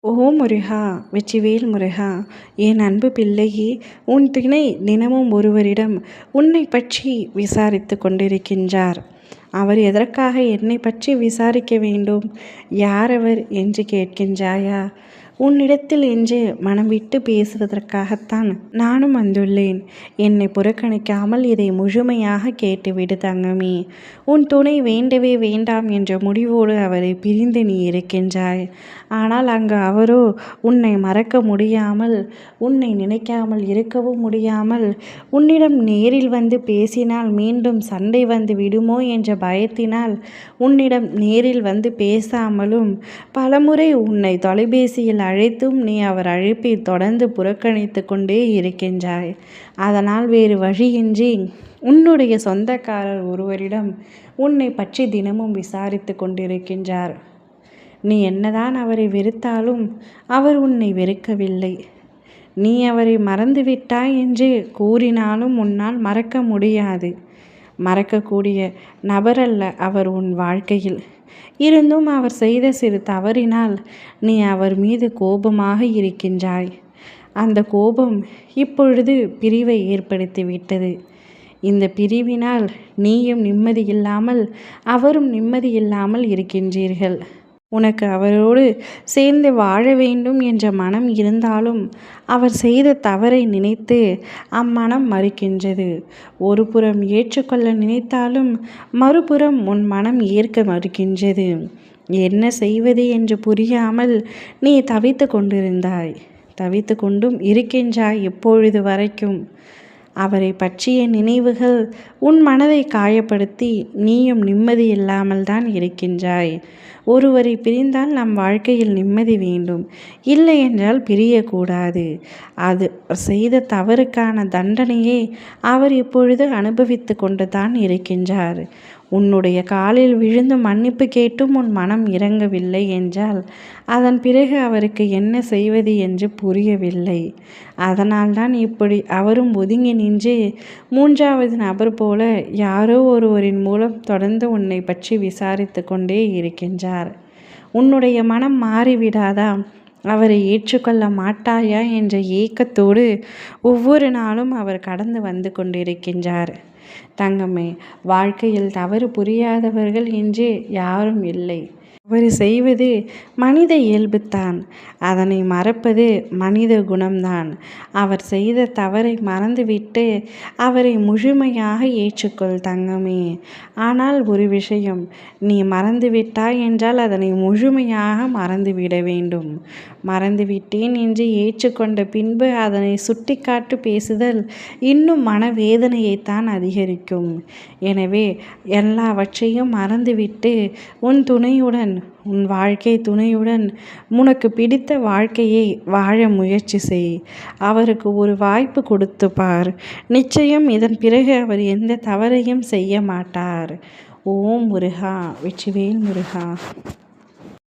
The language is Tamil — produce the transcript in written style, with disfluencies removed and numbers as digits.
ஓ முருகா! வெற்றிவேல் முருகா! என் அன்பு பிள்ளையே, உன் துணை தினமும் ஒருவரிடம் உன்னை பற்றி விசாரித்து கொண்டிருக்கின்றார். அவர் எதற்காக என்னை பற்றி விசாரிக்க வேண்டும்? யார் அவர் என்று கேட்கின்றாயா? உன்னிடத்தில் என்று மனம் விட்டு பேசுவதற்காகத்தான் நானும் வந்துள்ளேன். என்னை புறக்கணிக்காமல் இதை முழுமையாக கேட்டுவிடு தங்கமே. உன் துணை வேண்டவே வேண்டாம் என்ற முடிவோடு அவரை பிரிந்து நீ இருக்கின்றாய். ஆனால் அங்கு அவரோ உன்னை மறக்க முடியாமல், உன்னை நினைக்காமல் இருக்கவும் முடியாமல், உன்னிடம் நேரில் வந்து பேசினால் மீண்டும் சண்டை வந்து விடுமோ என்ற பயத்தினால் உன்னிடம் நேரில் வந்து பேசாமலும், பலமுறை உன்னை தொலைபேசியில் அழைத்தும் நீ அவர் அழைப்பை தொடர்ந்து புறக்கணித்து கொண்டே இருக்கின்றாய். அதனால் வேறு வழியின்றி உன்னுடைய சொந்தக்காரர் ஒருவரிடம் உன்னை பற்றி தினமும் விசாரித்து கொண்டிருக்கின்றார். நீ என்னதான் அவரை வெறுத்தாலும் அவர் உன்னை வெறுக்கவில்லை. நீ அவரை மறந்துவிட்டாய் என்று கூறினாலும் உன்னால் மறக்க முடியாது. மறக்கக்கூடிய நபரல்ல அவர் உன் வாழ்க்கையில். இருந்தும் அவர் செய்த சிறு தவறினால் நீ அவர் மீது கோபமாக இருக்கின்றாய். அந்த கோபம் இப்பொழுது பிரிவை ஏற்படுத்திவிட்டது. இந்த பிரிவினால் நீயும் நிம்மதியில்லாமல் அவரும் நிம்மதியில்லாமல் இருக்கின்றீர்கள். உனக்கு அவரோடு சேர்ந்து வாழ வேண்டும் என்ற மனம் இருந்தாலும் அவர் செய்த தவறை நினைத்து அம்மனம் மறுக்கின்றது. ஒரு புறம் ஏற்றுக்கொள்ள நினைத்தாலும் மறுபுறம் உன் மனம் ஏற்க மறுக்கின்றது. என்ன செய்வது என்று புரியாமல் நீ தவித்து கொண்டிருந்தாய். தவித்து கொண்டும் இருக்கின்றாய் இப்பொழுது வரைக்கும். அவரை பற்றிய நினைவுகள் உன் மனதை காயப்படுத்தி நீயும் நிம்மதி இல்லாமல் தான் இருக்கின்றாய். ஒருவரை பிரிந்தால் நம் வாழ்க்கையில் நிம்மதி வேண்டும், இல்லை என்றால் பிரியக்கூடாது. அது செய்த தவறுக்கான தண்டனையை அவர் இப்பொழுது அனுபவித்து கொண்டு தான் இருக்கின்றார். உன்னுடைய காலில் விழுந்து மன்னிப்பு கேட்டும் உன் மனம் இறங்கவில்லை என்றால் அதன் பிறகு அவருக்கு என்ன செய்வது என்று புரியவில்லை. அதனால்தான் இப்படி அவரும் ஒதுங்கி நின்று மூன்றாவது நபர் போல யாரோ ஒருவரின் மூலம் தொடர்ந்து உன்னை பற்றி விசாரித்து கொண்டே இருக்கின்றார். உன்னுடைய மனம் மாறிவிடாதா? அவரை ஏற்றுக்கொள்ள மாட்டாயா என்ற ஏக்கத்தோடு ஒவ்வொரு நாளும் அவர் கடந்து வந்து கொண்டிருக்கின்றார். தங்கமே, வாழ்க்கையில் தவறு புரியாதவர்கள் என்று யாரும் இல்லை. அவர் செய்வது மனித இயல்புத்தான். அதனை மறப்பது மனித குணம்தான். அவர் செய்த தவறை மறந்துவிட்டு அவரை முழுமையாக ஏற்றுக்கொள் தங்கமே. ஆனால் ஒரு விஷயம், நீ மறந்துவிட்டாய் என்றால் அதனை முழுமையாக மறந்துவிட வேண்டும். மறந்துவிட்டேன் என்று ஏற்றுக்கொண்ட பின்பு அதனை சுட்டிக்காட்டு பேசுதல் இன்னும் மனவேதனையைத்தான் அதிகரிக்கும். எனவே எல்லாவற்றையும் மறந்துவிட்டு உன் துணையுடன், உன் வாழ்க்கை துணையுடன் உனக்கு பிடித்த வாழ்க்கையை வாழ முயற்சி செய். அவருக்கு ஒரு வாய்ப்பு கொடுத்து பார். நிச்சயம் இதன் பிறகு அவர் எந்த தவறையும் செய்ய மாட்டார். ஓம் முருகா! வெற்றிவேல் முருகா!